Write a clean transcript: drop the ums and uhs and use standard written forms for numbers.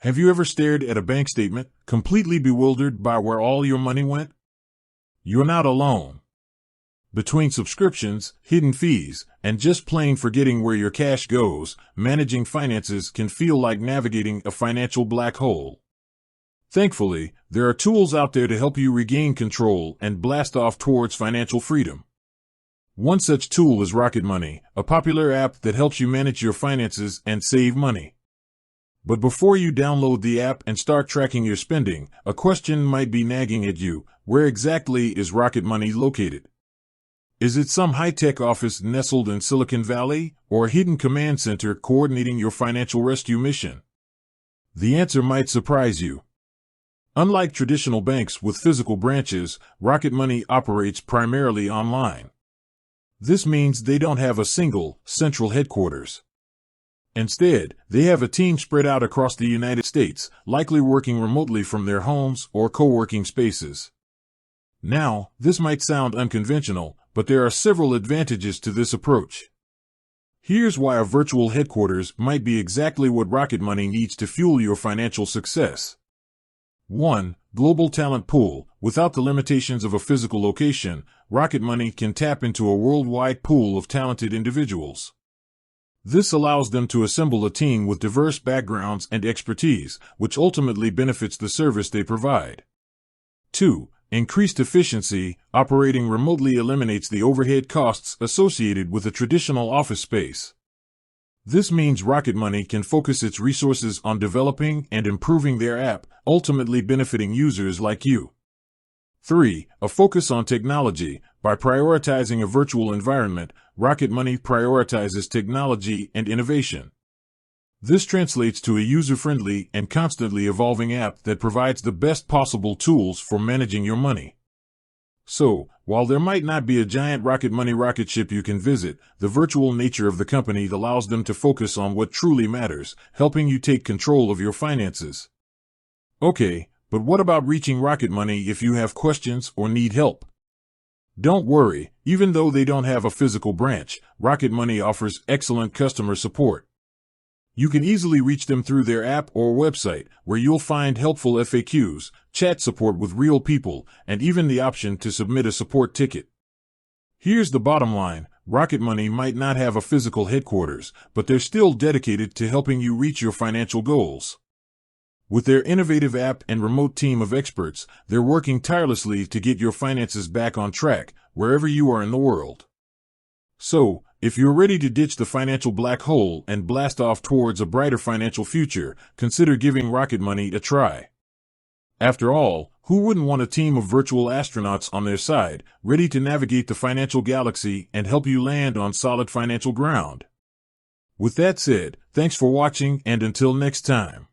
Have you ever stared at a bank statement, completely bewildered by where all your money went? You're not alone. Between subscriptions, hidden fees, and just plain forgetting where your cash goes, managing finances can feel like navigating a financial black hole. Thankfully, there are tools out there to help you regain control and blast off towards financial freedom. One such tool is Rocket Money, a popular app that helps you manage your finances and save money. But before you download the app and start tracking your spending, a question might be nagging at you: where exactly is Rocket Money located? Is it some high-tech office nestled in Silicon Valley, or a hidden command center coordinating your financial rescue mission? The answer might surprise you. Unlike traditional banks with physical branches, Rocket Money operates primarily online. This means they don't have a single, central headquarters. Instead, they have a team spread out across the United States, likely working remotely from their homes or co-working spaces. Now, this might sound unconventional, but there are several advantages to this approach. Here's why a virtual headquarters might be exactly what Rocket Money needs to fuel your financial success. 1. Global talent pool. Without the limitations of a physical location, Rocket Money can tap into a worldwide pool of talented individuals. This allows them to assemble a team with diverse backgrounds and expertise, which ultimately benefits the service they provide. 2. Increased efficiency. Operating remotely eliminates the overhead costs associated with a traditional office space. This means Rocket Money can focus its resources on developing and improving their app, ultimately benefiting users like you. 3. A focus on technology. By prioritizing a virtual environment, Rocket Money prioritizes technology and innovation. This translates to a user-friendly and constantly evolving app that provides the best possible tools for managing your money. So, while there might not be a giant Rocket Money rocket ship you can visit, the virtual nature of the company allows them to focus on what truly matters, helping you take control of your finances. Okay, but what about reaching Rocket Money if you have questions or need help? Don't worry, even though they don't have a physical branch, Rocket Money offers excellent customer support. You can easily reach them through their app or website, where you'll find helpful FAQs, chat support with real people, and even the option to submit a support ticket. Here's the bottom line: Rocket Money might not have a physical headquarters, but they're still dedicated to helping you reach your financial goals. With their innovative app and remote team of experts, they're working tirelessly to get your finances back on track, wherever you are in the world. So, if you're ready to ditch the financial black hole and blast off towards a brighter financial future, consider giving Rocket Money a try. After all, who wouldn't want a team of virtual astronauts on their side, ready to navigate the financial galaxy and help you land on solid financial ground? With that said, thanks for watching, and until next time.